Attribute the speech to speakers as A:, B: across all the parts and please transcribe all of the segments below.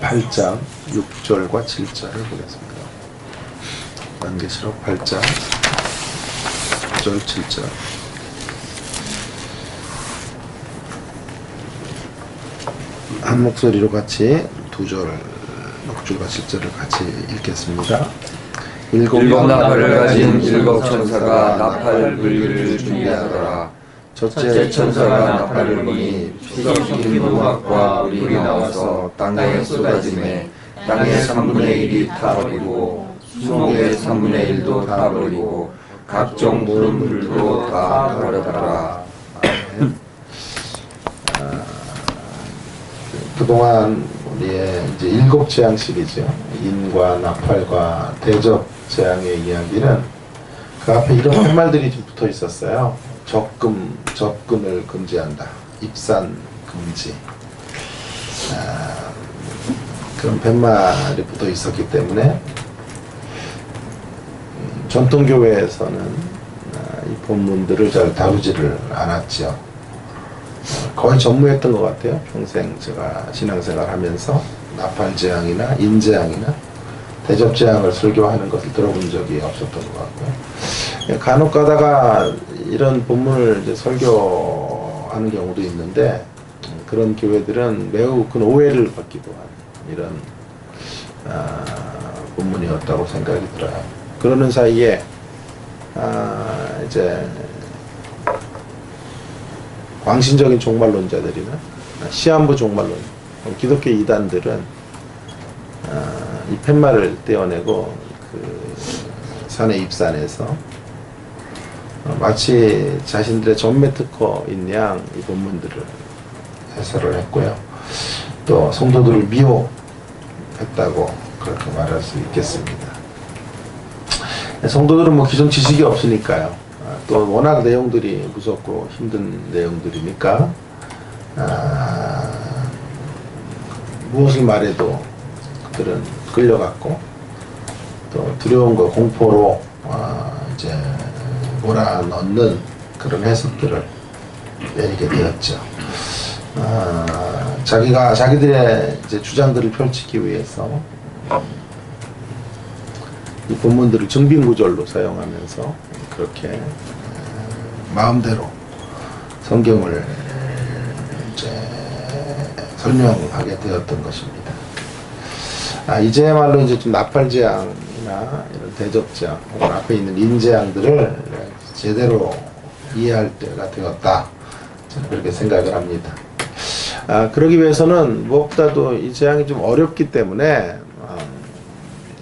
A: 8장 6절과 7절을 보겠습니다. 요한계시록 8장 6절 7절. 한 목소리로 같이 두 절, 6절과 7절을 같이 읽겠습니다.
B: 일곱 나팔을 가진 일곱 천사가 나팔 불기를 준비하더라. 첫째 천사가 나팔을 부니 피가 섞인 우박과 물이 나와서 땅에 쏟아지매 땅의 3분의 1이 타버리고 수목의 3분의 1도 타버리고 각종 푸른 풀도 다 타버렸더라.
A: 그동안 우리의 이제 7재앙 시리즈, 인과 나팔과 대접 재앙의 이야기는 그 앞에 이런 팻말들이 좀 붙어 있었어요. 접근을 금지한다. 입산 금지. 그런 팻말이 붙어 있었기 때문에 전통교회에서는 이 본문들을 잘 다루지를 않았죠. 거의 전무했던 것 같아요. 평생 제가 신앙생활 하면서 나팔재앙이나 인재앙이나 대접재앙을 설교하는 것을 들어본 적이 없었던 것 같고요. 간혹 가다가 이런 본문을 이제 설교하는 경우도 있는데 그런 교회들은 매우 큰 오해를 받기도 하는 이런 본문이었다고 생각이 들어요. 그러는 사이에 이제 광신적인 종말론자들이나 시한부 종말론, 기독교 이단들은 이 팻말을 떼어내고 그 산의 입산에서 마치 자신들의 전매 특허인 양 이 본문들을 해설을 했고요. 또 성도들을 미혹했다고 그렇게 말할 수 있겠습니다. 성도들은 뭐 기존 지식이 없으니까요. 또 워낙 내용들이 무섭고 힘든 내용들이니까 무엇을 말해도 그들은 끌려갔고 또 두려운 거 공포로 이제 몰아넣는 그런 해석들을 내리게 되었죠. 자기들의 이제 주장들을 펼치기 위해서 이 본문들을 증빙구절로 사용하면서 그렇게 마음대로 성경을 이제 설명하게 되었던 것입니다. 이제야말로 이제 좀 나팔재앙이나 이런 대접재앙 혹은 앞에 있는 인재앙들을 제대로 이해할 때가 되었다. 저는 그렇게 생각을 합니다. 그러기 위해서는 무엇보다도 이 재앙이 좀 어렵기 때문에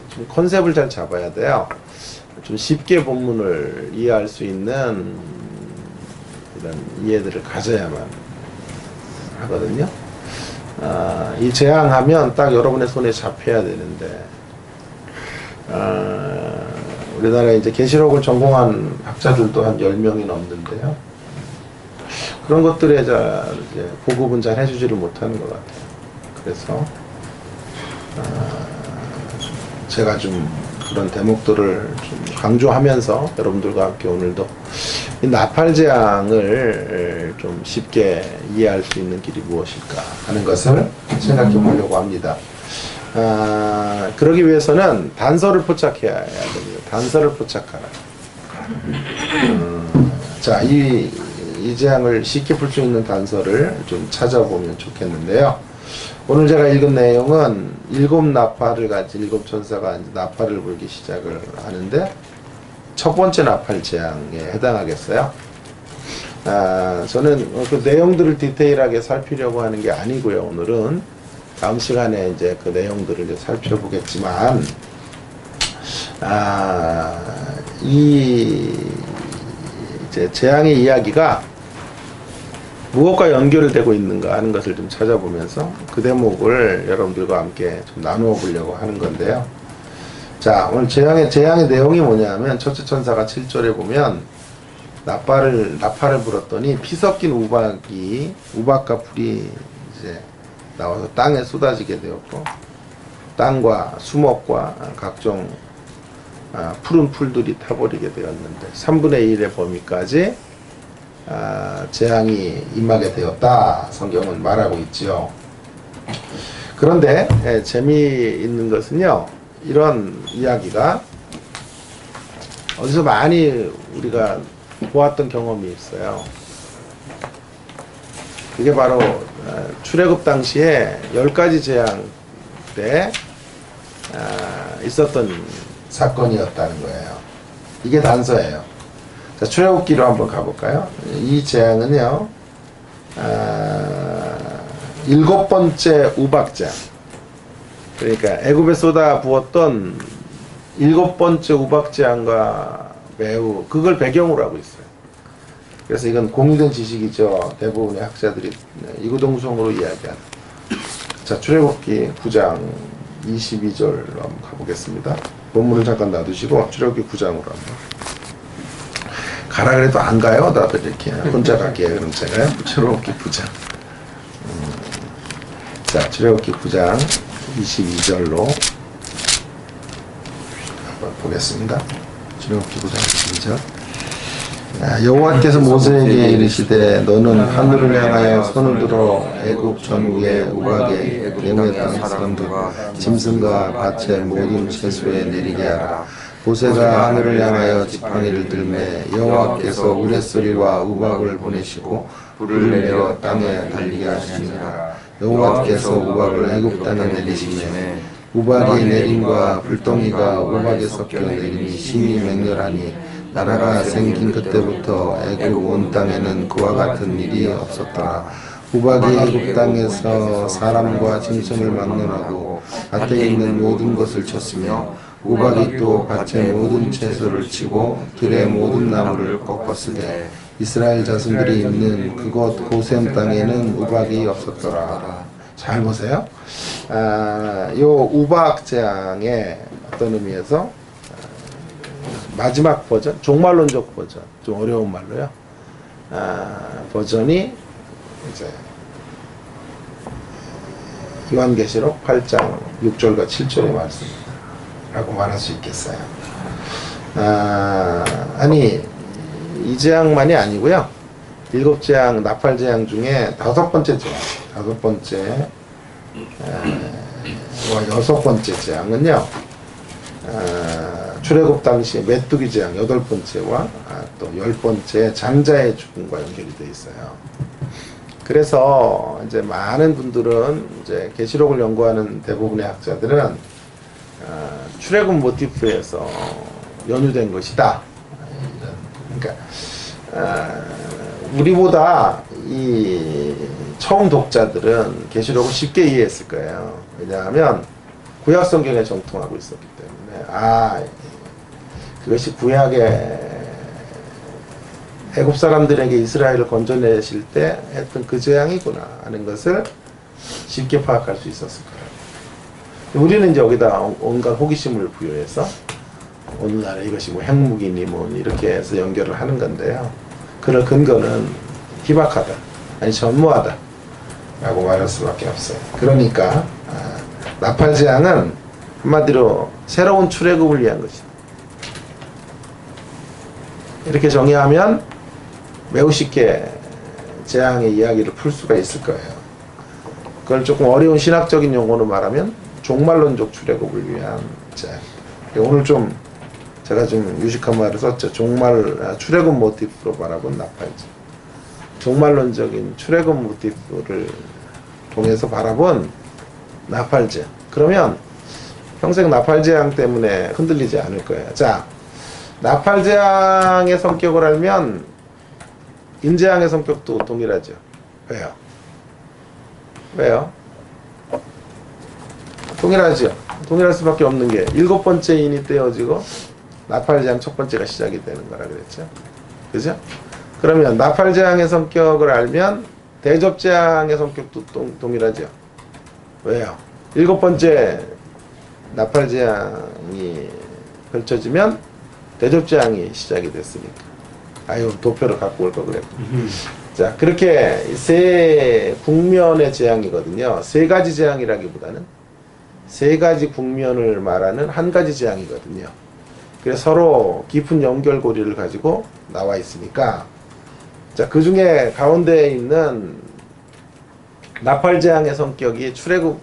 A: 좀 컨셉을 잘 잡아야 돼요. 좀 쉽게 본문을 이해할 수 있는 이런 이해들을 가져야만 하거든요. 이 재앙하면 딱 여러분의 손에 잡혀야 되는데, 우리나라에 이제 계시록을 전공한 학자들도 한 10명이 넘는데요. 그런 것들에 이제 보급은 잘 해주지를 못하는 것 같아요. 그래서, 제가 좀 그런 대목들을 좀 강조하면서 여러분들과 함께 오늘도 이 나팔재앙을 좀 쉽게 이해할 수 있는 길이 무엇일까 하는 것을 생각해 보려고 합니다. 그러기 위해서는 단서를 포착해야 됩니다. 단서를 포착하라. 자, 이 재앙을 쉽게 풀 수 있는 단서를 좀 찾아보면 좋겠는데요. 오늘 제가 읽은 내용은 7 나팔을 가진 7 천사가 나팔을 불기 시작을 하는데 첫 번째 나팔 재앙에 해당하겠어요. 저는 그 내용들을 디테일하게 살피려고 하는 게 아니고요. 오늘은 다음 시간에 이제 그 내용들을 이제 살펴보겠지만, 이 이제 재앙의 이야기가 무엇과 연결되고 있는가 하는 것을 좀 찾아보면서 그 대목을 여러분들과 함께 좀 나누어 보려고 하는 건데요. 자, 오늘 재앙의 내용이 뭐냐면 첫째 천사가 7절에 보면 나팔을 불었더니 피 섞인 우박과 풀이 이제 나와서 땅에 쏟아지게 되었고 땅과 수목과 각종 푸른 풀들이 타버리게 되었는데 3분의 1의 범위까지 재앙이 임하게 되었다. 성경은 말하고 있지요. 그런데 재미있는 것은요, 이런 이야기가 어디서 많이 우리가 보았던 경험이 있어요. 그게 바로 출애굽 당시에 10가지 재앙 때 있었던 사건이었다는 거예요. 이게 단서예요. 자, 출애굽기로 한번 가볼까요? 이 재앙은요, 7번째 우박재앙. 그러니까 애굽에 쏟아 부었던 7번째 우박재앙과 매우 그걸 배경으로 하고 있어요. 그래서 이건 공유된 지식이죠. 대부분의 학자들이 이구동성으로 이야기하는. 자, 출애굽기 9장 22절로 한번 가보겠습니다. 본문을 잠깐 놔두시고 출애굽기 9장으로 한번. 가라 그래도 안 가요. 다들 이렇게 혼자 갈게요. 그럼 제가 출애굽기 9장. 자, 출애굽기 9장 22절로 한번 보겠습니다. 출애굽기 9장 22절. 여호와께서 모세에게 이르시되 너는 하늘을 향하여 손을 들어 애굽 전국의 우박에 내무의 땅 사람들과 짐승과 밭의 모든 채소에 내리게 하라. 모세가 하늘을 향하여 지팡이를 들매 여호와께서 우레소리와 우박을 보내시고 불을 내려 땅에 달리게 하시니라. 여호와께서 우박을 애굽 땅에 내리시매 우박이 내림과 불덩이가 우박에 섞여 내림이 심히 맹렬하니 나라가 생긴 그때부터 애굽 온 땅에는 그와 같은 일이 없었더라. 우박이 애굽 땅에서 사람과 짐승을 막론하고 밭에 있는 모든 것을 쳤으며 우박이 또 밭의 모든 채소를 치고 들의 모든 나무를 꺾었으되 이스라엘 자손들이 있는 그곳 고셈 땅에는 우박이 없었더라. 잘 보세요. 요 우박 재앙의 어떤 의미에서 마지막 버전, 종말론적 버전, 좀 어려운 말로요. 버전이 이제 요한계시록 8장 6절과 7절의 말씀이라고 말할 수 있겠어요. 아니 이 재앙만이 아니고요. 7재앙, 나팔재앙 중에 5번째 재앙, 5번째 와 6번째 재앙은요. 출애굽 당시 메뚜기 재앙 8번째와 또 10번째 장자의 죽음과 연결이 되어 있어요. 그래서 이제 많은 분들은 이제 계시록을 연구하는 대부분의 학자들은 출애굽 모티프에서 연유된 것이다. 그러니까 우리보다 이 처음 독자들은 계시록을 쉽게 이해했을 거예요. 왜냐하면 구약 성경에 정통하고 있었기 때문에 그것이 구약의 애굽 사람들에게 이스라엘을 건져내실 때 했던 그 재앙이구나 하는 것을 쉽게 파악할 수 있었을 거예요. 우리는 이제 여기다 온갖 호기심을 부여해서 오늘날에 이것이 뭐 핵무기니 뭐 이렇게 해서 연결을 하는 건데요. 그럴 근거는 희박하다, 아니 전무하다 라고 말할 수밖에 없어요. 그러니까 나팔재앙은 한마디로 새로운 출애굽을 위한 것이다. 이렇게 정의하면 매우 쉽게 재앙의 이야기를 풀 수가 있을 거예요. 그걸 조금 어려운 신학적인 용어로 말하면 종말론적 출애굽을 위한 재앙. 오늘 좀 제가 좀 유식한 말을 썼죠. 출애굽 모티프로 바라본 나팔재앙. 종말론적인 출애굽 모티프를 통해서 바라본 나팔재앙. 그러면 평생 나팔재앙 때문에 흔들리지 않을 거예요. 자, 나팔재앙의 성격을 알면 인재앙의 성격도 동일하죠. 왜요? 왜요? 동일하죠. 동일할 수밖에 없는 게 7번째 인이 떼어지고 나팔재앙 첫 번째가 시작이 되는 거라 그랬죠. 그죠? 그러면 나팔재앙의 성격을 알면 대접재앙의 성격도 동일하죠. 왜요? 7번째 나팔재앙이 펼쳐지면 대접재앙이 시작이 됐으니까. 도표를 갖고 올 걸 그랬고. 자, 그렇게 세 국면의 재앙이거든요. 세 가지 재앙이라기보다는 세 가지 국면을 말하는 한 가지 재앙이거든요. 그래서 서로 깊은 연결고리를 가지고 나와 있으니까, 자, 그 중에 가운데에 있는 나팔재앙의 성격이 출애굽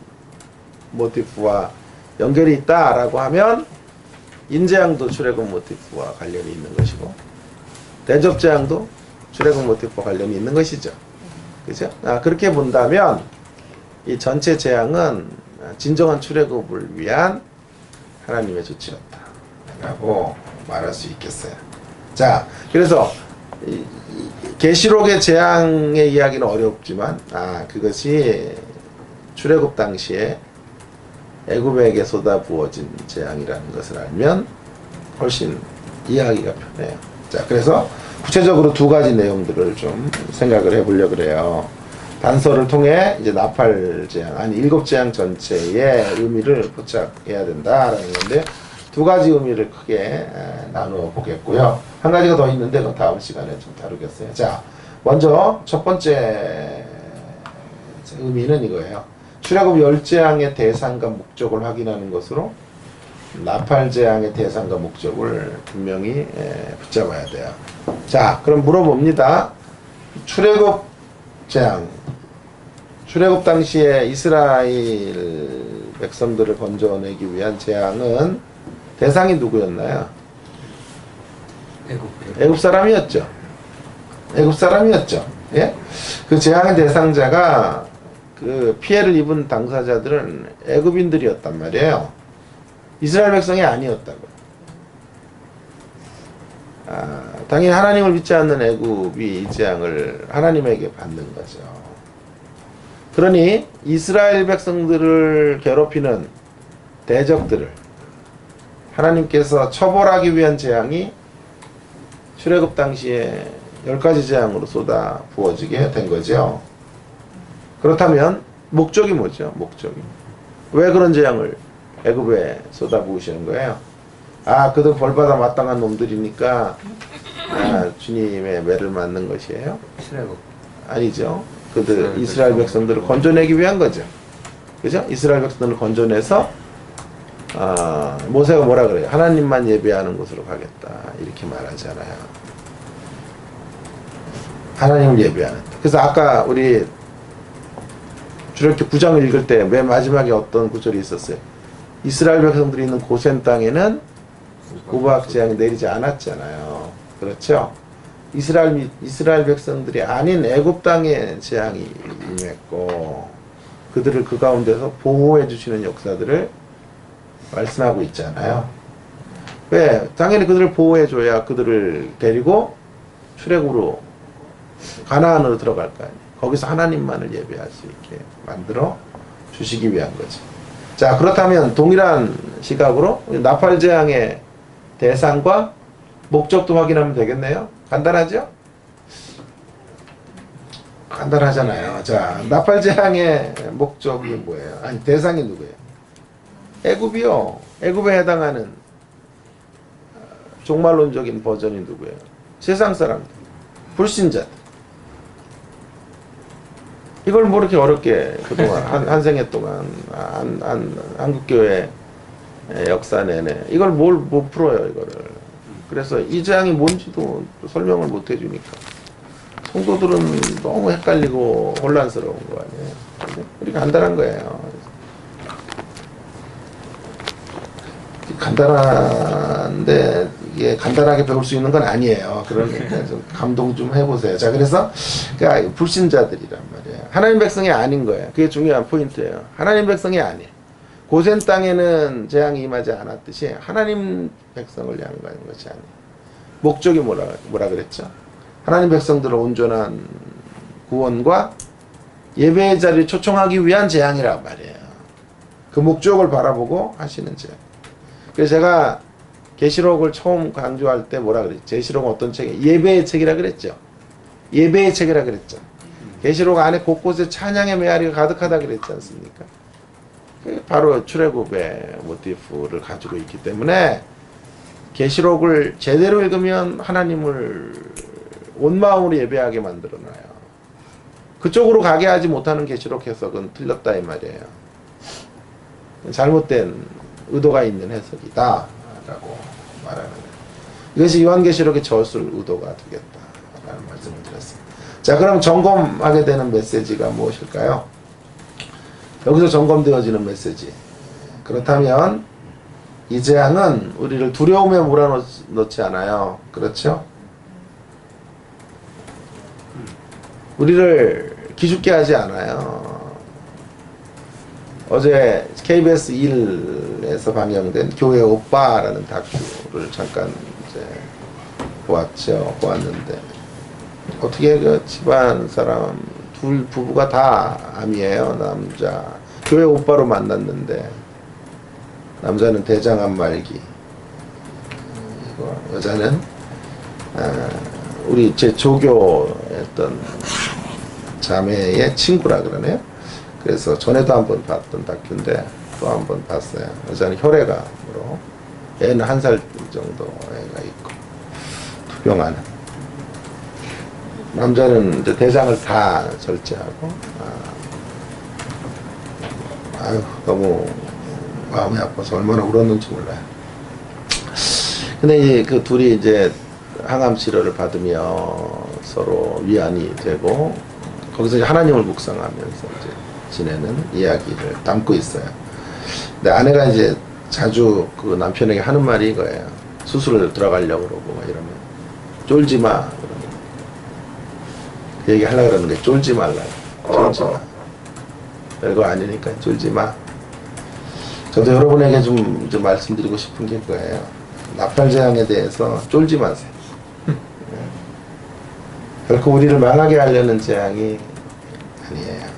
A: 모티프와 연결이 있다라고 하면 인재앙도 출애굽 모티프와 관련이 있는 것이고 대접재앙도 출애굽 모티프와 관련이 있는 것이죠. 그죠? 그렇게 본다면 이 전체 재앙은 진정한 출애굽을 위한 하나님의 조치였다라고 말할 수 있겠어요. 자, 그래서 계시록의 재앙의 이야기는 어렵지만 그것이 출애굽 당시에 애굽에게 쏟아부어진 재앙이라는 것을 알면 훨씬 이해하기가 편해요. 자, 그래서 구체적으로 두 가지 내용들을 좀 생각을 해보려고 그래요. 단서를 통해 이제 나팔 재앙, 아니 일곱 재앙 전체의 의미를 포착해야 된다라는 건데 두 가지 의미를 크게 나누어 보겠고요. 한 가지가 더 있는데 그건 다음 시간에 좀 다루겠어요. 자, 먼저 첫 번째 의미는 이거예요. 출애굽 열재앙의 대상과 목적을 확인하는 것으로 나팔 재앙의 대상과 목적을 분명히 붙잡아야 돼요. 자, 그럼 물어봅니다. 출애굽 재앙, 출애굽 당시에 이스라엘 백성들을 건져내기 위한 재앙은 대상이 누구였나요? 애굽 사람이었죠. 애굽 사람이었죠. 예? 그 재앙의 대상자가 그 피해를 입은 당사자들은 애굽인들이었단 말이에요. 이스라엘 백성이 아니었다고요. 당연히 하나님을 믿지 않는 애굽이 이 재앙을 하나님에게 받는 거죠. 그러니 이스라엘 백성들을 괴롭히는 대적들을 하나님께서 처벌하기 위한 재앙이 출애굽 당시에 10가지 재앙으로 쏟아 부어지게 된 거죠. 그렇다면 목적이 뭐죠? 목적이. 왜 그런 재앙을 애굽에 쏟아 부으시는 거예요? 그들 벌받아 마땅한 놈들이니까 주님의 매를 맞는 것이에요?
B: 출애굽.
A: 아니죠. 그들 이스라엘 백성들을 건져내기 위한 거죠. 그죠? 이스라엘 백성들을 건져내서 모세가 뭐라 그래요? 하나님만 예배하는 곳으로 가겠다. 이렇게 말하잖아요. 하나님을 예배하는. 그래서 아까 우리 출애굽기 9장을 읽을 때 맨 마지막에 어떤 구절이 있었어요? 이스라엘 백성들이 있는 고센 땅에는 우박 재앙이 내리지 않았잖아요. 그렇죠? 이스라엘 백성들이 아닌 애굽 땅에 재앙이 임했고 그들을 그 가운데서 보호해 주시는 역사들을 말씀하고 있잖아요. 왜? 당연히 그들을 보호해 줘야 그들을 데리고 출애굽으로 가나안으로 들어갈 거 아니에요. 거기서 하나님만을 예배할 수 있게 만들어 주시기 위한 거죠. 자, 그렇다면 동일한 시각으로 나팔 재앙의 대상과 목적도 확인하면 되겠네요. 간단하죠? 간단하잖아요. 자, 나팔 재앙의 목적이 뭐예요? 아니, 대상이 누구예요? 애굽이요. 애굽에 해당하는 종말론적인 버전이 누구예요? 세상 사람들, 불신자들. 이걸 뭐 이렇게 어렵게 그동안 한 생애 동안 한국교회 역사 내내 이걸 못 풀어요, 이거를. 그래서 이 재앙이 뭔지도 설명을 못 해주니까 성도들은 너무 헷갈리고 혼란스러운 거 아니에요. 이렇게 간단한 거예요. 간단한데 이게 간단하게 배울 수 있는 건 아니에요. 그러니까 좀 감동 좀 해보세요. 자, 그래서 그러니까 불신자들이란 말이에요. 하나님 백성이 아닌 거예요. 그게 중요한 포인트예요. 하나님 백성이 아니에요. 고센 땅에는 재앙이 임하지 않았듯이 하나님 백성을 향하는 것이 아니에요. 목적이 뭐라 그랬죠? 하나님 백성들을 온전한 구원과 예배의 자리를 초청하기 위한 재앙이란 말이에요. 그 목적을 바라보고 하시는 재앙. 그래서 제가 계시록을 처음 강조할 때 뭐라 그랬죠? 계시록은 어떤 책이에요? 예배의 책이라 그랬죠. 예배의 책이라 그랬죠. 계시록 안에 곳곳에 찬양의 메아리가 가득하다 그랬지 않습니까? 바로 출애굽의 모티프를 가지고 있기 때문에 계시록을 제대로 읽으면 하나님을 온 마음으로 예배하게 만들어놔요. 그쪽으로 가게 하지 못하는 계시록 해석은 틀렸다 이 말이에요. 잘못된 의도가 있는 해석이다 라고 말하는 거예요. 이것이 요한계시록의 저술 의도가 되겠다 라는 말씀을 드렸습니다. 자, 그럼 점검하게 되는 메시지가 무엇일까요? 여기서 점검되어지는 메시지. 그렇다면 이 재앙은 우리를 두려움에 몰아넣지 않아요. 그렇죠? 우리를 기죽게 하지 않아요. 어제 KBS 1에서 방영된 교회 오빠라는 다큐를 잠깐 이제 보았는데 어떻게 그 집안 사람 둘 부부가 다 암이에요. 남자 교회 오빠로 만났는데 남자는 대장암 말기, 여자는 우리 제 조교했던 자매의 친구라 그러네요. 그래서 전에도 한번 봤던 다큐인데 또 한번 봤어요. 여자는 혈액암으로, 애는 1살 정도 애가 있고 투병하는. 남자는 이제 대장을 다 절제하고, 아유 너무 마음이 아파서 얼마나 울었는지 몰라요. 근데 이제 그 둘이 이제 항암 치료를 받으며 서로 위안이 되고 거기서 이제 하나님을 묵상하면서 이제 지내는 이야기를 담고 있어요. 근데 아내가 이제 자주 그 남편에게 하는 말이 이거예요. 수술을 들어가려고 그러고 막 이러면 쫄지 마. 그러면 그 얘기 하려고 그러는 게 쫄지 말라. 쫄지 마. 별거 아니니까 쫄지 마. 저도 여러분에게 좀 말씀드리고 싶은 게 그거예요. 나팔재앙에 대해서 쫄지 마세요. 결코 우리를 망하게 하려는 재앙이 아니에요.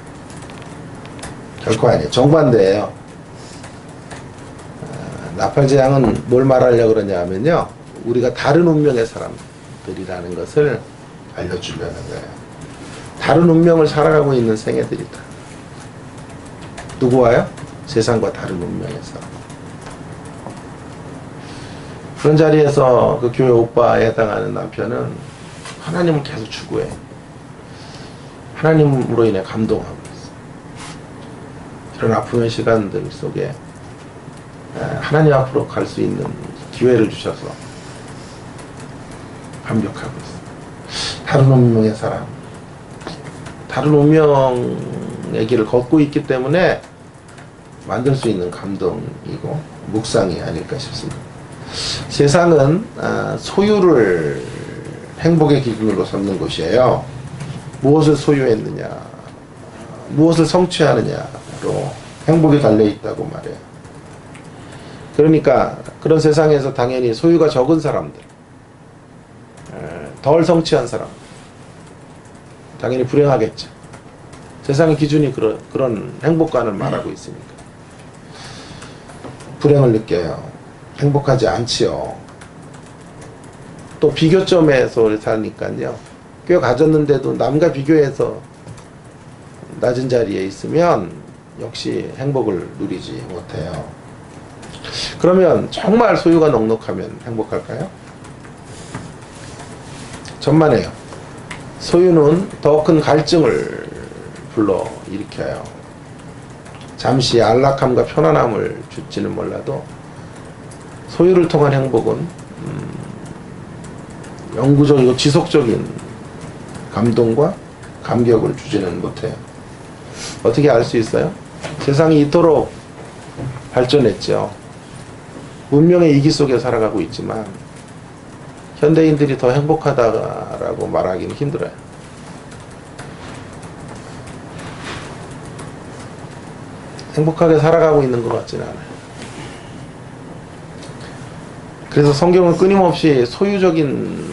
A: 결코 아니에요. 정반대예요. 나팔재앙은 뭘 말하려고 그러냐 하면요, 우리가 다른 운명의 사람들이라는 것을 알려주려는 거예요. 다른 운명을 살아가고 있는 생애들이다. 누구와요? 세상과 다른 운명의 사람. 그런 자리에서 그 교회 오빠에 해당하는 남편은 하나님을 계속 추구해. 하나님으로 인해 감동하고 있어. 그런 아픔의 시간들 속에 하나님 앞으로 갈 수 있는 기회를 주셔서 감격하고 있어. 다른 운명의 사람, 다른 운명의 길을 걷고 있기 때문에 만들 수 있는 감동이고 묵상이 아닐까 싶습니다. 세상은 소유를 행복의 기준으로 삼는 곳이에요. 무엇을 소유했느냐, 무엇을 성취하느냐로 행복이 달려있다고 말해요. 그러니까 그런 세상에서 당연히 소유가 적은 사람들, 덜 성취한 사람, 당연히 불행하겠죠. 세상의 기준이 그런 행복관을 말하고 있으니까 불행을 느껴요. 행복하지 않지요. 또 비교점에서 사니까요, 꽤 가졌는데도 남과 비교해서 낮은 자리에 있으면 역시 행복을 누리지 못해요. 그러면 정말 소유가 넉넉하면 행복할까요? 천만에요. 소유는 더 큰 갈증을 불러일으켜요. 잠시 안락함과 편안함을 줄지는 몰라도 소유를 통한 행복은 영구적이고 지속적인 감동과 감격을 주지는 못해요. 어떻게 알 수 있어요? 세상이 이토록 발전했죠. 문명의 이기 속에 살아가고 있지만 현대인들이 더 행복하다라고 말하기는 힘들어요. 행복하게 살아가고 있는 것 같지는 않아요. 그래서 성경은 끊임없이 소유적인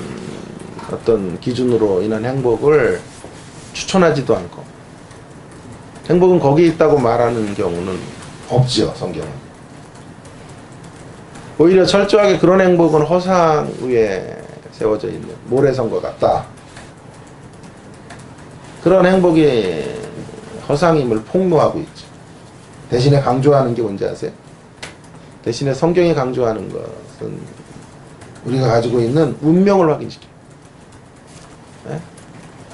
A: 어떤 기준으로 인한 행복을 추천하지도 않고, 행복은 거기에 있다고 말하는 경우는 없지요, 성경은. 오히려 철저하게 그런 행복은 허상 위에 세워져 있는 모래성과 같다. 그런 행복이 허상임을 폭로하고 있죠. 대신에 강조하는 게 뭔지 아세요? 대신에 성경이 강조하는 것은 우리가 가지고 있는 운명을 확인시켜요. 네?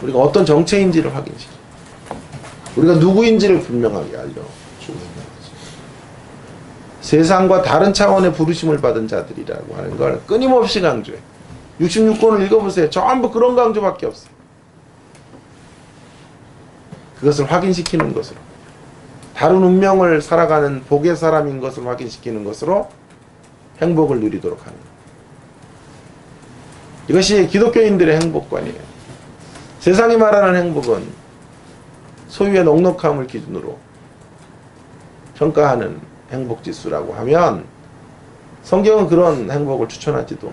A: 우리가 어떤 정체인지를 확인시켜요. 우리가 누구인지를 분명하게 알려주고 있는 거죠. 세상과 다른 차원의 부르심을 받은 자들이라고 하는 걸 끊임없이 강조해. 66권을 읽어보세요. 전부 그런 강조밖에 없어요. 그것을 확인시키는 것으로. 다른 운명을 살아가는 복의 사람인 것을 확인시키는 것으로 행복을 누리도록 하는 거예요. 이것이 기독교인들의 행복관이에요. 세상이 말하는 행복은 소유의 넉넉함을 기준으로 평가하는 행복지수라고 하면 성경은 그런 행복을 추천하지도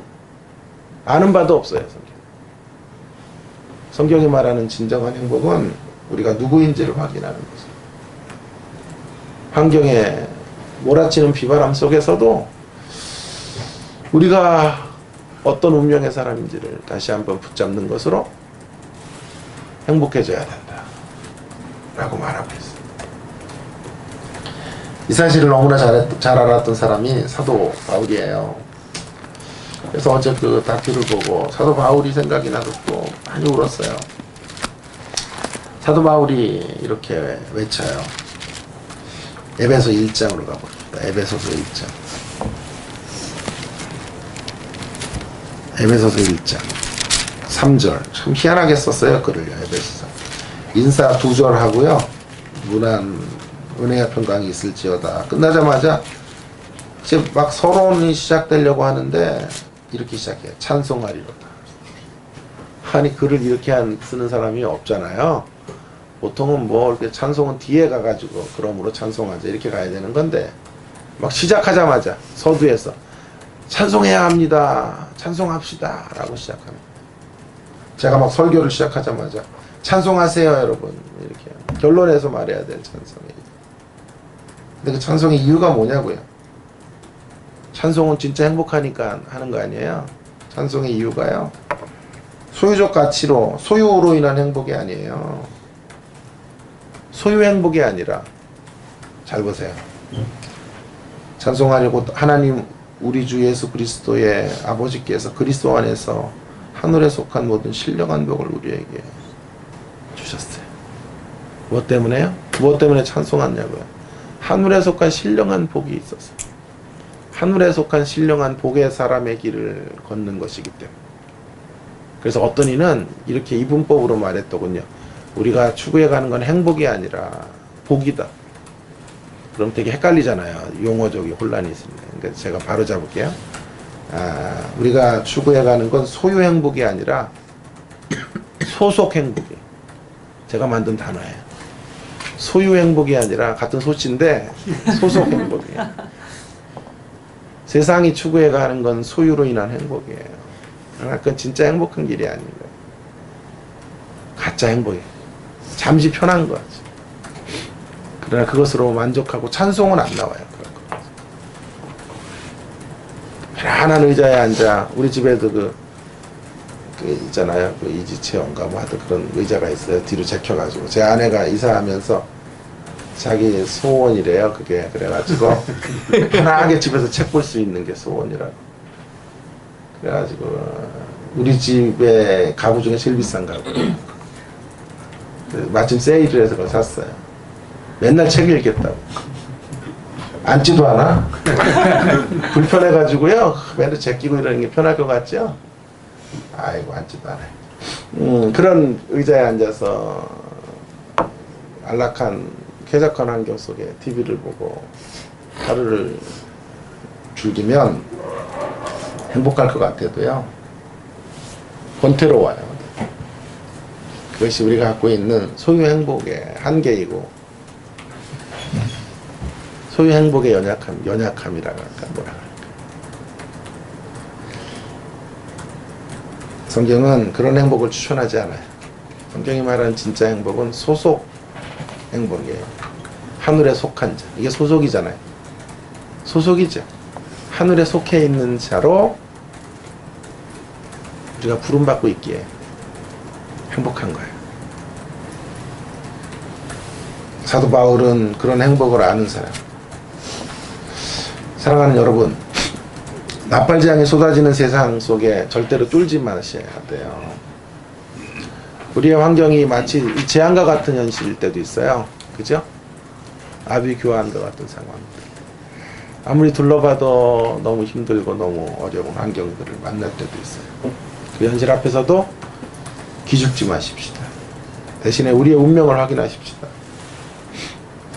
A: 아는 바도 없어요. 성경이 말하는 진정한 행복은 우리가 누구인지를 확인하는 것이에요. 환경에 몰아치는 비바람 속에서도 우리가 어떤 운명의 사람인지를 다시 한번 붙잡는 것으로 행복해져야 된다 라고 말하고 있습니다. 이 사실을 너무나 잘 알았던 사람이 사도 바울이에요. 그래서 어제 그 다큐를 보고 사도 바울이 생각이 나서 또 많이 울었어요. 사도 바울이 이렇게 외쳐요. 에베소 1장으로 가봅니다. 에베소서 1장. 에베소서 1장 3절. 참 희한하게 썼어요 글을요. 에베소서 인사 2절 하고요. 무난 은혜와 평강이 있을지어다. 끝나자마자 이제 막 서론이 시작되려고 하는데 이렇게 시작해요. 찬송하리로다. 아니 글을 이렇게 쓰는 사람이 없잖아요. 보통은 뭐 이렇게 찬송은 뒤에 가가지고 그러므로 찬송하자 이렇게 가야 되는 건데 막 시작하자마자 서두에서 찬송해야 합니다. 찬송합시다 라고 시작합니다. 제가 막 설교를 시작하자마자 찬송하세요 여러분 이렇게 결론에서 말해야 될 찬송이에요. 근데 그 찬송의 이유가 뭐냐고요. 찬송은 진짜 행복하니까 하는 거 아니에요. 찬송의 이유가요, 소유적 가치로 소유로 인한 행복이 아니에요. 소유 행복이 아니라, 잘 보세요. 찬송하려고 하나님 우리 주 예수 그리스도의 아버지께서 그리스도 안에서 하늘에 속한 모든 신령한 복을 우리에게 주셨어요. 무엇 때문에요? 무엇 때문에 찬송하냐고요? 하늘에 속한 신령한 복이 있었어요. 하늘에 속한 신령한 복의 사람의 길을 걷는 것이기 때문에. 그래서 어떤 이는 이렇게 이분법으로 말했더군요. 우리가 추구해가는 건 행복이 아니라 복이다. 그럼 되게 헷갈리잖아요. 용어적인 혼란이 있습니다. 그러니까 제가 바로 잡을게요. 우리가 추구해가는 건 소유 행복이 아니라 소속 행복이에요. 제가 만든 단어예요. 소유 행복이 아니라 같은 소치인데 소속 행복이에요. 세상이 추구해가는 건 소유로 인한 행복이에요. 그러나 그건 진짜 행복한 길이 아닌 거예요. 가짜 행복이에요. 잠시 편한 거지. 그러나 그것으로 만족하고 찬송은 안 나와요. 그런 거. 편안한 의자에 앉아, 우리 집에도 그 있잖아요. 그 이지체험가 뭐 하여튼 그런 의자가 있어요. 뒤로 제껴가지고. 제 아내가 이사하면서 자기 소원이래요. 그게. 그래가지고 편하게 집에서 책 볼 수 있는 게 소원이라고. 그래가지고 우리 집에 가구 중에 제일 비싼 가구. 마침 세일을 해서 그걸 샀어요. 맨날 책 읽겠다고. 앉지도 않아. 불편해가지고요. 맨날 제끼고 이러는 게 편할 것 같죠? 아이고, 앉지도 않아요. 그런 의자에 앉아서 안락한 쾌적한 환경 속에 TV를 보고 하루를 즐기면 행복할 것 같아도요, 권태로워요. 그것이 우리가 갖고 있는 소유 행복의 한계이고, 소유 행복의 연약함이라고 할까, 뭐라 할까. 성경은 그런 행복을 추천하지 않아요. 성경이 말하는 진짜 행복은 소속 행복이에요. 하늘에 속한 자. 이게 소속이잖아요. 소속이죠. 하늘에 속해 있는 자로 우리가 부름받고 있기에 행복한 거예요. 사도 바울은 그런 행복을 아는 사람. 사랑하는 여러분, 나팔재앙이 쏟아지는 세상 속에 절대로 뚫지 마셔야 돼요. 우리의 환경이 마치 재앙과 같은 현실일 때도 있어요. 그죠? 아비규환과 같은 상황들. 아무리 둘러봐도 너무 힘들고 너무 어려운 환경들을 만날 때도 있어요. 그 현실 앞에서도 기죽지 마십시다. 대신에 우리의 운명을 확인하십시다.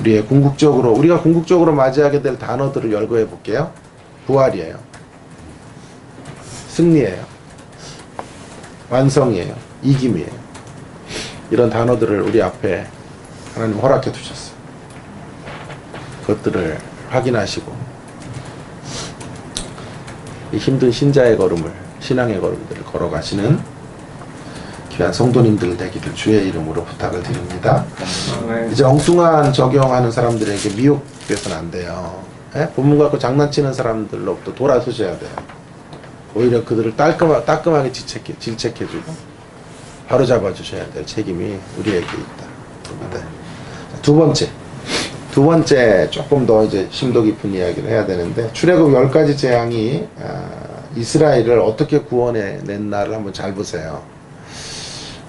A: 우리의 궁극적으로 우리가 궁극적으로 맞이하게 될 단어들을 열거해 볼게요. 부활이에요. 승리예요. 완성이에요. 이김이에요. 이런 단어들을 우리 앞에 하나님 허락해 두셨어요. 그것들을 확인하시고 이 힘든 신자의 걸음을 신앙의 걸음들을 걸어가시는 귀한 성도님들 되기를 주의 이름으로 부탁을 드립니다. 이제 엉뚱한 적용하는 사람들에게 미혹돼서는 안 돼요. 예? 본문 갖고 장난치는 사람들로부터 돌아서셔야 돼요. 오히려 그들을 따끔하게 질책해주고 바로 잡아주셔야 될 책임이 우리에게 있다. 두 번째 조금 더 이제 심도 깊은 이야기를 해야 되는데 출애굽 10가지 재앙이 이스라엘을 어떻게 구원해 냈나를 한번 잘 보세요.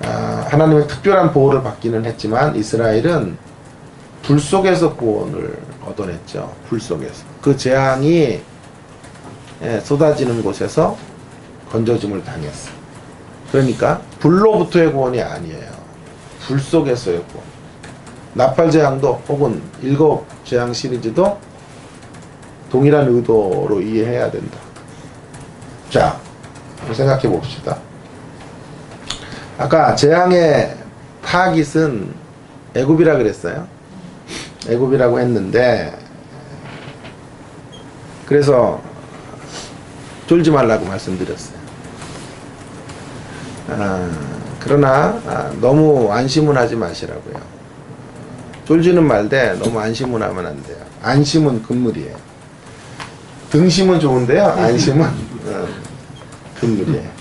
A: 하나님의 특별한 보호를 받기는 했지만 이스라엘은 불 속에서 구원을 얻어냈죠. 불 속에서. 그 재앙이 쏟아지는 곳에서 건져짐을 당했어. 그러니까 불로부터의 구원이 아니에요. 불 속에서의 구원. 나팔 재앙도 혹은 7 재앙 시리즈도 동일한 의도로 이해해야 된다. 자, 생각해 봅시다. 아까 재앙의 타깃은 애굽이라 그랬어요. 애굽이라고 했는데 그래서 쫄지 말라고 말씀드렸어요. 그러나 너무 안심은 하지 마시라고요. 쫄지는 말되 너무 안심은 하면 안 돼요. 안심은 금물이에요. 등심은 좋은데요. 안심은 금물이에요.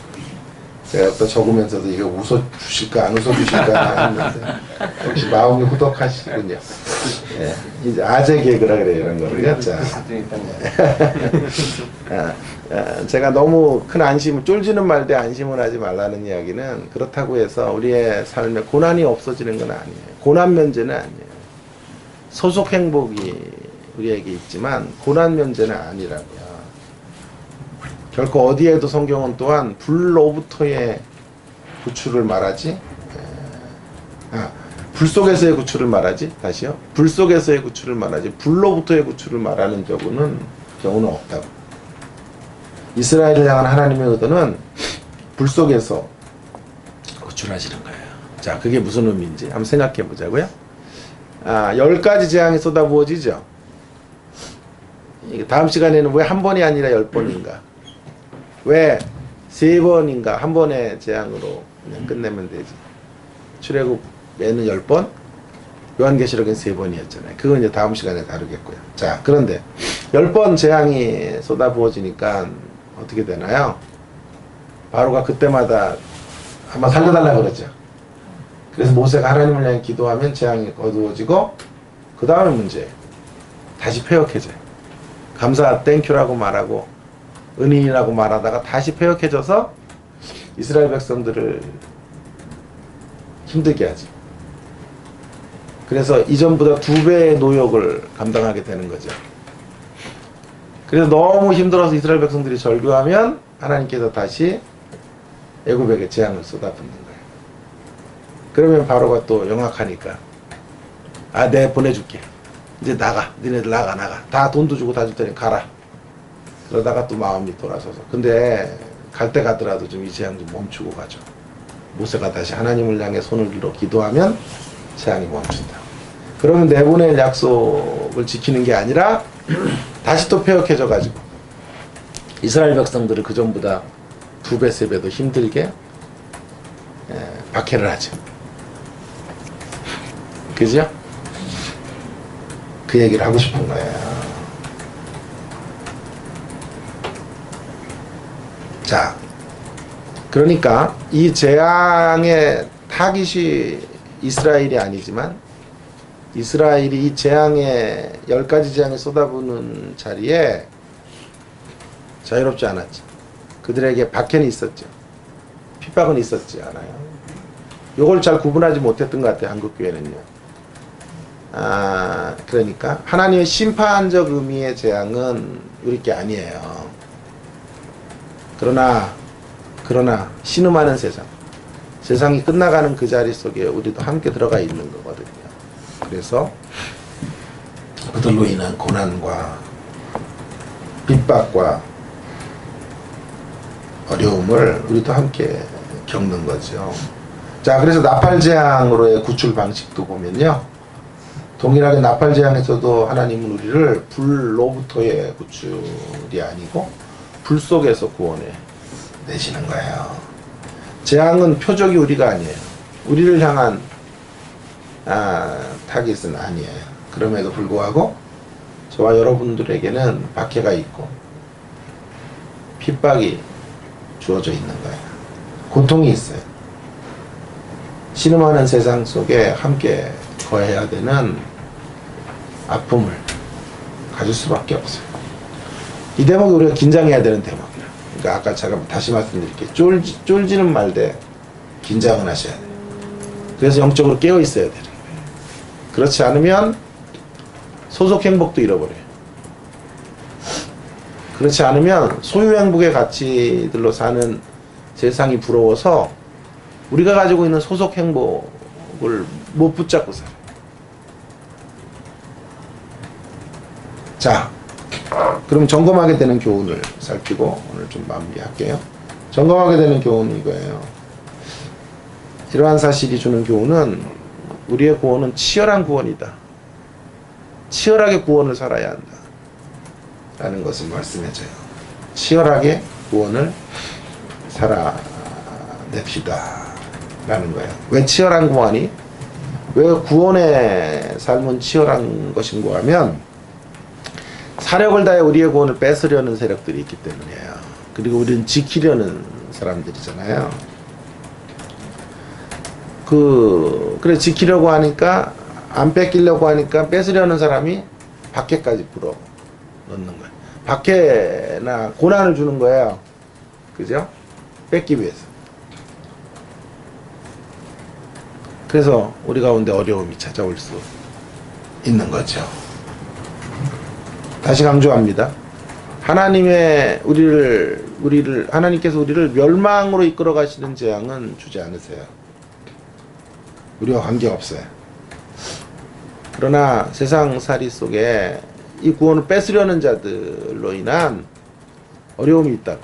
A: 제가 또 적으면서도 이거 웃어주실까 안 웃어주실까 했는데 역시 마음이 후덕하시군요. 예, 이제 아재 개그라 그래요. 이런 거를요. 자, 제가 너무 큰 안심을 쫄지는 말되 안심을 하지 말라는 이야기는 그렇다고 해서 우리의 삶에 고난이 없어지는 건 아니에요. 고난 면제는 아니에요. 소속 행복이 우리에게 있지만 고난 면제는 아니라고요. 결코 어디에도 성경은 또한 불로부터의 구출을 말하지 불 속에서의 구출을 말하지 다시요. 불 속에서의 구출을 말하지 불로부터의 구출을 말하는 경우는 없다고. 이스라엘을 향한 하나님의 의도는 불 속에서 구출하시는 거예요. 자, 그게 무슨 의미인지 한번 생각해 보자고요. 10가지 재앙이 쏟아부어지죠. 다음 시간에는 왜 한 번이 아니라 10번인가? 왜 3번인가? 한 번의 재앙으로 그냥 끝내면 되지. 출애굽에는 10번, 요한계시록엔 3번이었잖아요. 그건 이제 다음 시간에 다루겠고요. 자, 그런데 10번 재앙이 쏟아부어지니까 어떻게 되나요? 바로가 그때마다 한번 살려달라고 그러죠. 그래서 모세가 하나님을 향해 기도하면 재앙이 어두워지고 그 다음에 문제예요. 다시 폐역해져요. 감사 땡큐라고 말하고 은인이라고 말하다가 다시 폐역해져서 이스라엘 백성들을 힘들게 하지. 그래서 이전보다 2배의 노역을 감당하게 되는 거죠. 그래서 너무 힘들어서 이스라엘 백성들이 절규하면 하나님께서 다시 애굽에게 재앙을 쏟아붓는 거예요. 그러면 바로가 또 영악하니까 내 보내줄게. 이제 나가. 니네들 나가. 다 돈도 주고 다 줄 테니 가라. 그러다가 또 마음이 돌아서서 근데 갈 때 가더라도 좀 이 재앙 좀 멈추고 가죠. 모세가 다시 하나님을 향해 손을 들어 기도하면 재앙이 멈춘다. 그러면 내보낼 약속을 지키는 게 아니라 다시 또 폐역해져 가지고 이스라엘 백성들을 그 전보다 2배, 3배 더 힘들게 박해를 하죠. 그죠? 그 얘기를 하고 싶은 거예요. 자, 그러니까 이 재앙의 타깃이 이스라엘이 아니지만 이스라엘이 이 재앙의 10가지 재앙이 쏟아부는 자리에 자유롭지 않았죠. 그들에게 박해는 있었죠. 핍박은 있었지 않아요. 요걸 잘 구분하지 못했던 것 같아요. 한국교회는요. 그러니까 하나님의 심판적 의미의 재앙은 우리 게 아니에요. 그러나 신음하는 세상이 끝나가는 그 자리 속에 우리도 함께 들어가 있는 거거든요. 그래서 그들로 인한 고난과 핍박과 어려움을 우리도 함께 겪는 거죠. 자, 그래서 나팔재앙으로의 구출 방식도 보면요, 동일하게 나팔재앙에서도 하나님은 우리를 불로부터의 구출이 아니고 불 속에서 구원해 내시는 거예요. 재앙은 표적이 우리가 아니에요. 우리를 향한 타깃은 아니에요. 그럼에도 불구하고 저와 여러분들에게는 박해가 있고 핍박이 주어져 있는 거예요. 고통이 있어요. 신음하는 세상 속에 함께 거해야 되는 아픔을 가질 수밖에 없어요. 이 대목이 우리가 긴장해야 되는 대목이에요. 그러니까 아까 제가 다시 말씀드릴게요. 쫄지는 말되 긴장을 하셔야 돼요. 그래서 영적으로 깨어 있어야 되는 거예요. 그렇지 않으면 소속 행복도 잃어버려요. 그렇지 않으면 소유 행복의 가치들로 사는 세상이 부러워서 우리가 가지고 있는 소속 행복을 못 붙잡고 살아요. 자, 그럼 점검하게 되는 교훈을 살피고 오늘 좀 마무리할게요. 점검하게 되는 교훈은 이거예요. 이러한 사실이 주는 교훈은 우리의 구원은 치열한 구원이다. 치열하게 구원을 살아야 한다. 라는 것을 말씀해줘요. 치열하게 구원을 살아냅시다. 라는 거예요. 왜 치열한 구원이? 왜 구원의 삶은 치열한 것인가 하면 사력을 다해 우리의 구원을 뺏으려는 세력들이 있기 때문이에요. 그리고 우리는 지키려는 사람들이잖아요. 그래 지키려고 하니까 안 뺏기려고 하니까 뺏으려는 사람이 박해까지 불어 넣는 거예요. 박해나 고난을 주는 거예요. 그죠? 뺏기 위해서. 그래서 우리 가운데 어려움이 찾아올 수 있는 거죠. 다시 강조합니다. 하나님께서 우리를 멸망으로 이끌어 가시는 재앙은 주지 않으세요. 우리와 관계없어요. 그러나 세상살이 속에 이 구원을 뺏으려는 자들로 인한 어려움이 있다고,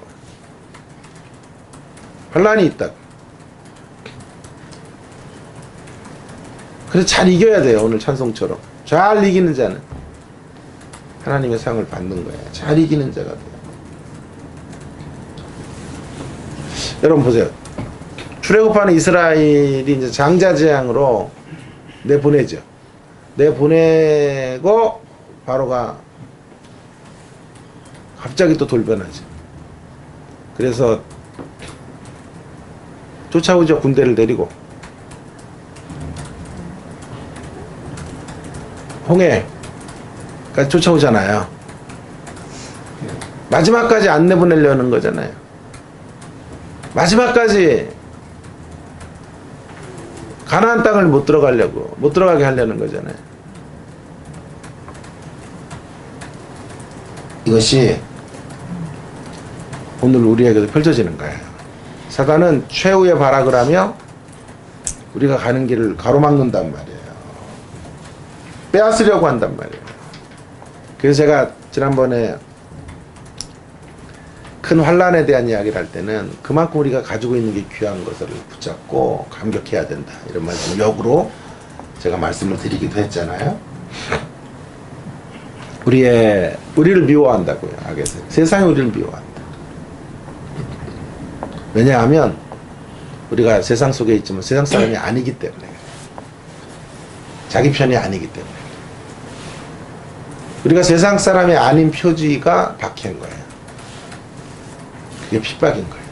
A: 환난이 있다고. 그래서 잘 이겨야 돼요. 오늘 찬송처럼 잘 이기는 자는 하나님의 상을 받는 거예요. 잘 이기는 자가 돼요. 여러분 보세요. 출애굽하는 이스라엘이 이제 장자 재앙으로 내보내죠. 내보내고 바로가 갑자기 또 돌변하죠. 그래서 쫓아오죠. 군대를 데리고 홍해까지 쫓아오잖아요. 마지막까지 안 내보내려는 거잖아요. 마지막까지 가나안 땅을 못 들어가게 하려는 거잖아요. 이것이 오늘 우리에게도 펼쳐지는 거예요. 사단은 최후의 발악을 하며 우리가 가는 길을 가로막는단 말이에요. 빼앗으려고 한단 말이에요. 그래서 제가 지난번에 큰 환난에 대한 이야기를 할 때는 그만큼 우리가 가지고 있는 게 귀한 것을 붙잡고 감격해야 된다. 이런 말씀 역으로 제가 말씀을 드리기도 했잖아요. 우리를 미워한다고요. 악에서. 세상이 우리를 미워한다. 왜냐하면 우리가 세상 속에 있지만 세상 사람이 아니기 때문에, 자기 편이 아니기 때문에. 우리가 세상 사람이 아닌 표지가 박해인 거예요. 그게 핍박인 거예요.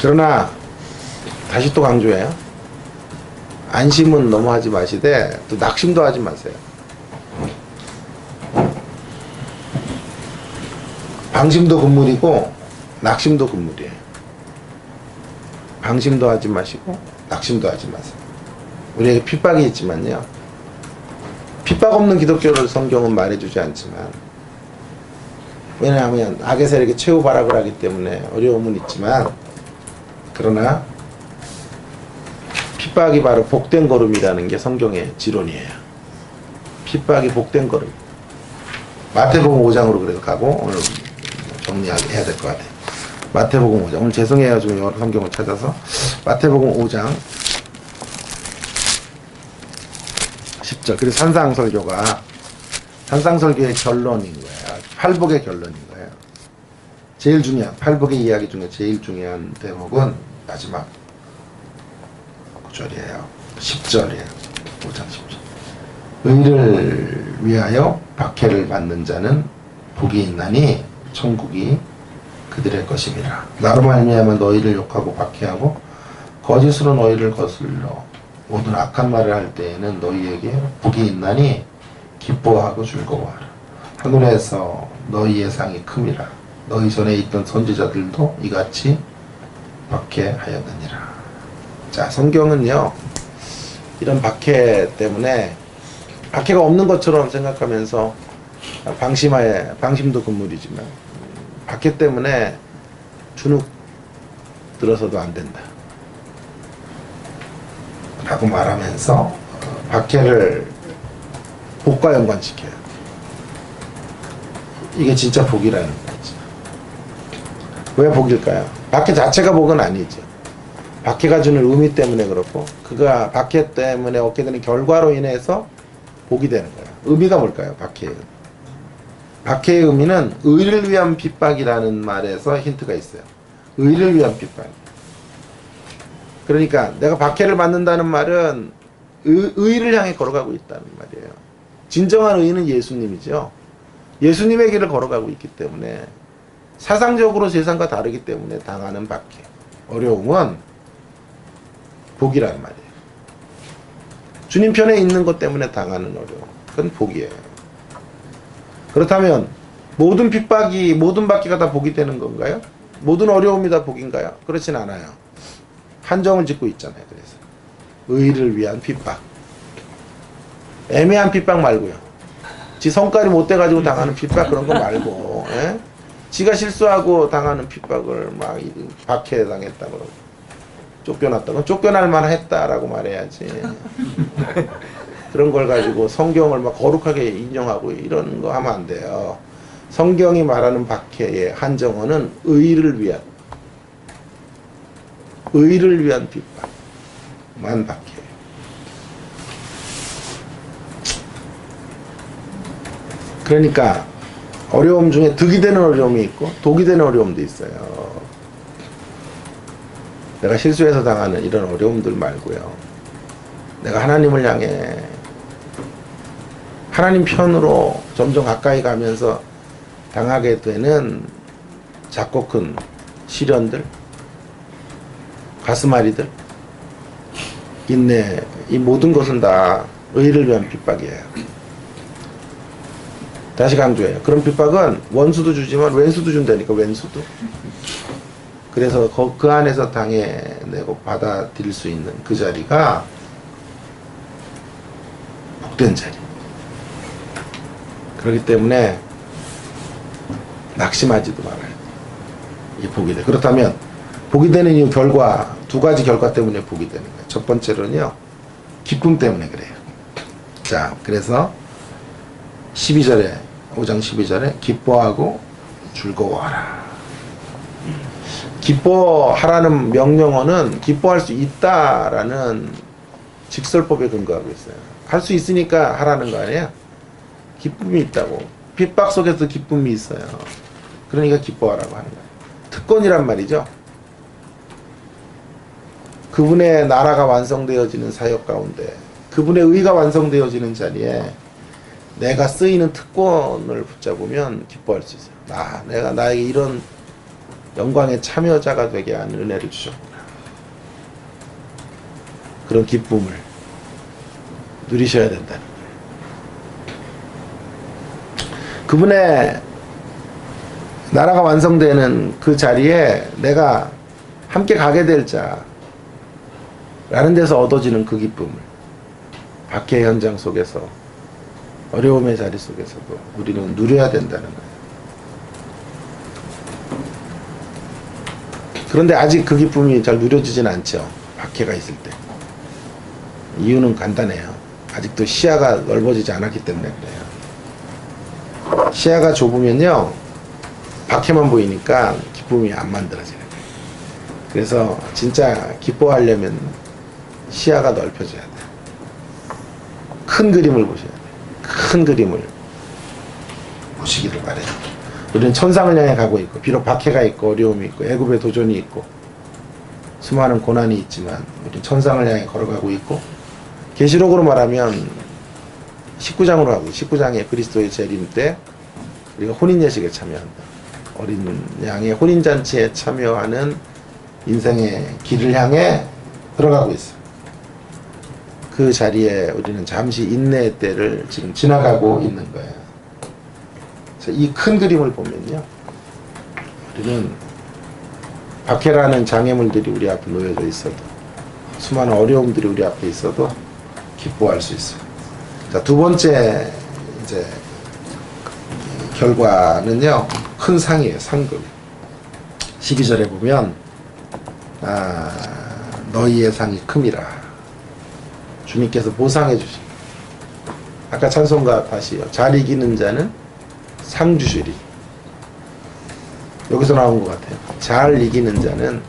A: 그러나 다시 또 강조해요. 안심은 너무 하지 마시되 또 낙심도 하지 마세요. 방심도 금물이고 낙심도 금물이에요. 방심도 하지 마시고 낙심도 하지 마세요. 우리에게 핍박이 있지만요, 핍박 없는 기독교를 성경은 말해주지 않지만, 왜냐하면 악의 세력이 최후 발악을 하기 때문에 어려움은 있지만, 그러나 핍박이 바로 복된 걸음이라는 게 성경의 지론이에요. 핍박이 복된 걸음. 마태복음 5장으로 그래서 가고 오늘 정리해야 될 것 같아요. 마태복음 5장. 오늘 죄송해요. 좀 여러 성경을 찾아서. 마태복음 5장 10절. 그래서 산상설교의 결론인 거예요. 팔복의 결론인 거예요. 제일 중요한, 팔복의 이야기 중에 제일 중요한 대목은 마지막 구절이에요. 10절이에요. 5장 10절. 의를 위하여 박해를 받는 자는 복이 있나니 천국이 그들의 것임이라. 나로 말미암아 너희를 욕하고 박해하고 거짓으로 너희를 거슬러 모든 악한 말을 할 때에는 너희에게 복이 있나니 기뻐하고 즐거워하라. 하늘에서 너희의 상이 큼이라. 너희 전에 있던 선지자들도 이같이 박해하였느니라. 자, 성경은요 이런 박해 때문에 박해가 없는 것처럼 생각하면서 방심도 금물이지만 박해 때문에 주눅 들어서도 안 된다 라고 말하면서 박해를 복과 연관시켜요. 이게 진짜 복이라는 거지. 왜 복일까요? 박해 자체가 복은 아니죠. 박해가 주는 의미 때문에 그렇고 그가 박해 때문에 얻게 되는 결과로 인해서 복이 되는 거예요. 의미가 뭘까요? 박해의 의미. 박해의 의미는 의를 위한 핍박이라는 말에서 힌트가 있어요. 의를 위한 핍박. 그러니까 내가 박해를 받는다는 말은 의를 향해 걸어가고 있다는 말이에요. 진정한 의는 예수님이죠. 예수님의 길을 걸어가고 있기 때문에 사상적으로 세상과 다르기 때문에 당하는 박해, 어려움은 복이란 말이에요. 주님 편에 있는 것 때문에 당하는 어려움, 그건 복이에요. 그렇다면 모든 핍박이, 모든 박해가 다 복이 되는 건가요? 모든 어려움이 다 복인가요? 그렇진 않아요. 한정을 짓고 있잖아요. 그래서 의를 위한 핍박, 애매한 핍박 말고요. 지 성깔이 못 돼가지고 당하는 핍박 그런 거 말고, 예? 지가 실수하고 당하는 핍박을 막 박해 당했다 그러고 쫓겨났다. 쫓겨날 만했다라고 말해야지. 그런 걸 가지고 성경을 막 거룩하게 인용하고 이런 거 하면 안 돼요. 성경이 말하는 박해의 한정어는 의를 위한 핍박만 박해. 그러니까 어려움 중에 득이 되는 어려움이 있고 독이 되는 어려움도 있어요. 내가 실수해서 당하는 이런 어려움들 말고요. 내가 하나님을 향해 하나님 편으로 점점 가까이 가면서 당하게 되는 작고 큰 시련들, 가슴앓이들, 인내, 이 모든 것은 다 의를 위한 핍박이에요. 다시 강조해요. 그런 핍박은 원수도 주지만 왼수도 준다니까, 왼수도. 그래서 그 안에서 당해내고 받아들일 수 있는 그 자리가 복된 자리. 그렇기 때문에 낙심하지도 말아야 돼. 이게 복이 돼. 그렇다면 복이 되는 이유 결과, 두 가지 결과 때문에 복이 되는 거예요. 첫 번째로는요, 기쁨 때문에 그래요. 자, 그래서 12절에, 5장 12절에 기뻐하고 즐거워하라. 기뻐하라는 명령어는 기뻐할 수 있다라는 직설법에 근거하고 있어요. 할 수 있으니까 하라는 거 아니에요? 기쁨이 있다고. 핍박 속에서 기쁨이 있어요. 그러니까 기뻐하라고 하는 거예요. 특권이란 말이죠. 그분의 나라가 완성되어지는 사역 가운데, 그분의 의가 완성되어지는 자리에 내가 쓰이는 특권을 붙잡으면 기뻐할 수 있어요. 내가 나에게 이런 영광의 참여자가 되게 하는 은혜를 주셨구나. 그런 기쁨을 누리셔야 된다는 거예요. 그분의 나라가 완성되는 그 자리에 내가 함께 가게 될 자라는 데서 얻어지는 그 기쁨을 박해의 현장 속에서, 어려움의 자리 속에서도 우리는 누려야 된다는 거예요. 그런데 아직 그 기쁨이 잘 누려지진 않죠. 박해가 있을 때. 이유는 간단해요. 아직도 시야가 넓어지지 않았기 때문에 그래요. 시야가 좁으면요, 밖에만 보이니까 기쁨이 안 만들어지는 거예요. 그래서 진짜 기뻐하려면 시야가 넓혀져야 돼요. 큰 그림을 보셔야 돼요. 큰 그림을 보시기를 바래요. 우리는 천상을 향해 가고 있고, 비록 박해가 있고 어려움이 있고 애굽의 도전이 있고 수많은 고난이 있지만 우리는 천상을 향해 걸어가고 있고, 계시록으로 말하면 19장으로 하고 19장의 그리스도의 재림 때 우리가 혼인 예식에 참여한다. 어린 양의 혼인 잔치에 참여하는 인생의 길을 향해 들어가고 있어요. 그 자리에 우리는 잠시 인내의 때를 지금 지나가고 있는 거예요. 이 큰 그림을 보면요, 우리는 박해라는 장애물들이 우리 앞에 놓여져 있어도, 수많은 어려움들이 우리 앞에 있어도 기뻐할 수 있어요. 자, 두 번째 이제 결과는요, 큰 상이에요. 상급. 12절에 보면 너희의 상이 큼이라. 주님께서 보상해 주십니다. 아까 찬송가 다시요. 잘 이기는 자는 상 주시리. 여기서 나온 것 같아요. 잘 이기는 자는,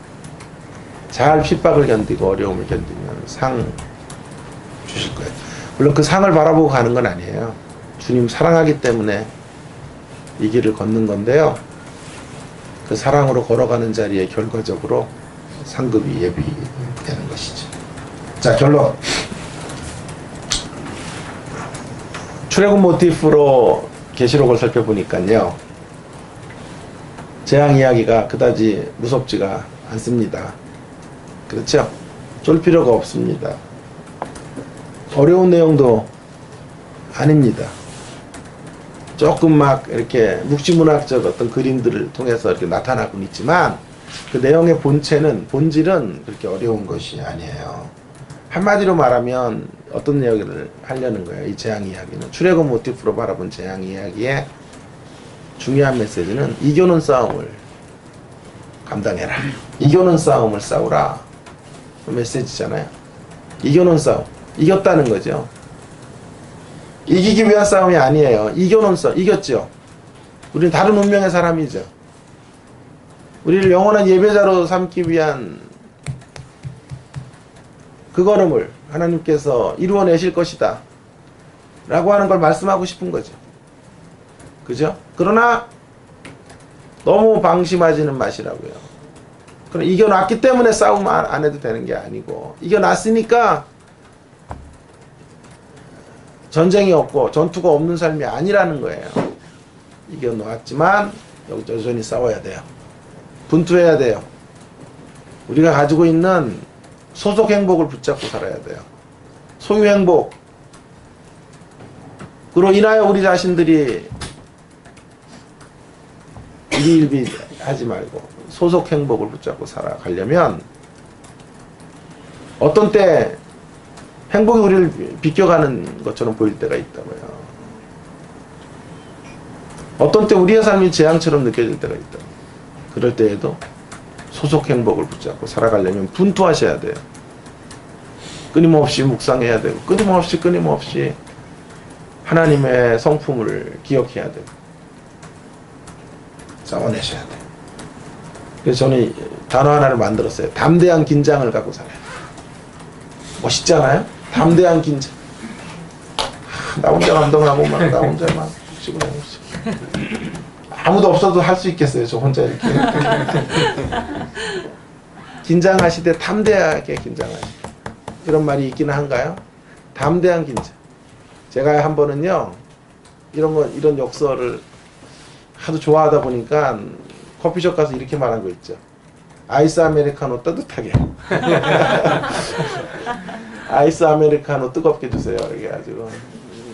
A: 잘 핍박을 견디고 어려움을 견디면 상 주실 거예요. 물론 그 상을 바라보고 가는 건 아니에요. 주님 사랑하기 때문에 이 길을 걷는 건데요, 그 사랑으로 걸어가는 자리에 결과적으로 상급이 예비되는 것이죠. 자, 결론. 출애굽 모티프로 계시록을 살펴보니까요, 재앙 이야기가 그다지 무섭지가 않습니다. 그렇죠? 쫄 필요가 없습니다. 어려운 내용도 아닙니다. 조금 막 이렇게 묵시문학적 어떤 그림들을 통해서 이렇게 나타나곤 있지만, 그 내용의 본질은 그렇게 어려운 것이 아니에요. 한마디로 말하면 어떤 이야기를 하려는 거예요. 이 재앙 이야기는, 출애굽 모티프로 바라본 재앙 이야기의 중요한 메시지는 이겨는 싸움을 감당해라. 이겨는 싸움을 싸우라. 그 메시지잖아요. 이겨는 싸움. 이겼다는 거죠. 이기기 위한 싸움이 아니에요. 이겨는 싸움. 이겼죠. 우리는 다른 운명의 사람이죠. 우리를 영원한 예배자로 삼기 위한 그 걸음을 하나님께서 이루어내실 것이다 라고 하는 걸 말씀하고 싶은 거죠. 그죠? 그러나 너무 방심하지는 마시라고요. 그럼 이겨놨기 때문에 싸움 안 해도 되는 게 아니고, 이겨놨으니까 전쟁이 없고 전투가 없는 삶이 아니라는 거예요. 이겨놓았지만 여전히 싸워야 돼요. 분투해야 돼요. 우리가 가지고 있는 소속 행복을 붙잡고 살아야 돼요. 소유 행복. 그로 인하여 우리 자신들이 일희일비 하지 말고 소속 행복을 붙잡고 살아가려면, 어떤 때 행복이 우리를 비껴가는 것처럼 보일 때가 있다고요. 어떤 때 우리의 삶이 재앙처럼 느껴질 때가 있다. 그럴 때에도 소속 행복을 붙잡고 살아가려면 분투하셔야 돼요. 끊임없이 묵상해야 되고, 끊임없이 하나님의 성품을 기억해야 되고, 싸워내셔야 돼요. 그래서 저는 단어 하나를 만들었어요. 담대한 긴장을 갖고 살아요. 멋있잖아요? 담대한 긴장. 나 혼자 감동하고 막, 나 혼자 막 묵시고 아무도 없어도 할 수 있겠어요. 저 혼자 이렇게. 긴장하시되 담대하게 긴장하시고. 이런 말이 있기는 한가요? 담대한 긴장. 제가 한 번은요, 이런 역설을 하도 좋아하다 보니까 커피숍 가서 이렇게 말한 거 있죠. 아이스 아메리카노 따뜻하게. 아이스 아메리카노 뜨겁게 주세요. 이렇게 가지고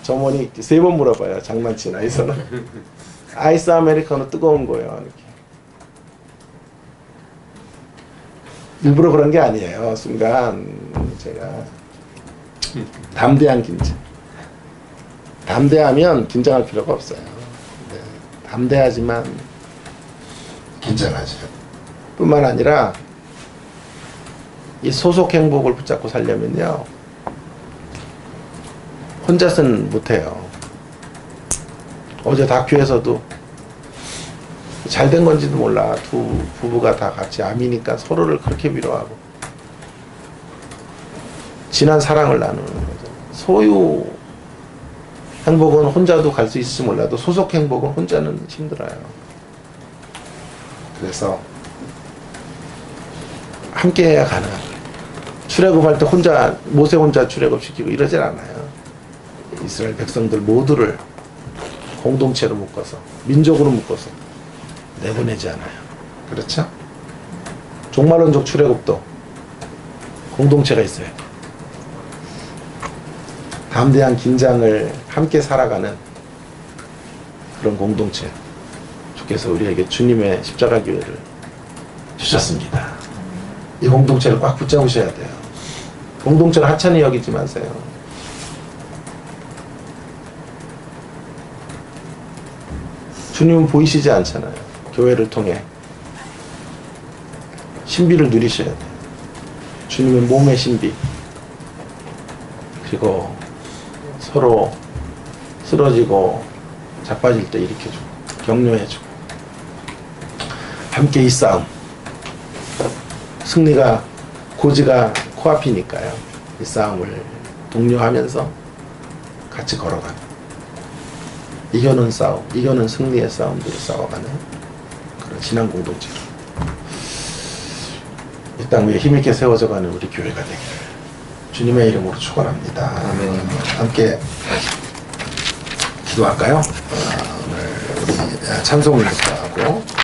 A: 점원이 3번 물어봐요. 장난치나 해서는. 아이스 아메리카노 뜨거운 거예요. 이렇게. 일부러 그런 게 아니에요. 순간 제가 담대한 긴장. 담대하면 긴장할 필요가 없어요. 네. 담대하지만 긴장하죠. 뿐만 아니라 이 소속 행복을 붙잡고 살려면요, 혼자서는 못해요. 어제 다큐에서도 잘된 건지도 몰라. 두 부부가 다 같이 암이니까 서로를 그렇게 위로하고 진한 사랑을 나누는 거죠. 소유 행복은 혼자도 갈 수 있을지 몰라도 소속 행복은 혼자는 힘들어요. 그래서 함께 해야 가능한 거예요. 출애굽할 때 혼자 모세 혼자 출애굽시키고 이러질 않아요. 이스라엘 백성들 모두를 공동체로 묶어서 민족으로 묶어서 내보내지 않아요. 그렇죠? 종말론적 출애굽도 공동체가 있어야 돼요. 담대한 긴장을 함께 살아가는 그런 공동체. 주께서 우리에게 주님의 십자가 교회를 주셨습니다. 이 공동체를 꽉 붙잡으셔야 돼요. 공동체를 하찮이 여기지 마세요. 주님은 보이시지 않잖아요. 교회를 통해 신비를 누리셔야 돼요. 주님의 몸의 신비. 그리고 서로 쓰러지고 자빠질 때 일으켜주고 격려해주고 함께 이 싸움. 승리가 고지가 코앞이니까요. 이 싸움을 독려하면서 같이 걸어가는 이겨는 싸움, 이겨는 승리의 싸움들을 싸워가는 그런 신앙 공동체로 이 땅 위에 힘있게 세워져가는 우리 교회가 되기를 주님의 이름으로 축원합니다.
B: 아멘.
A: 함께 기도할까요? 오늘 우리 찬송을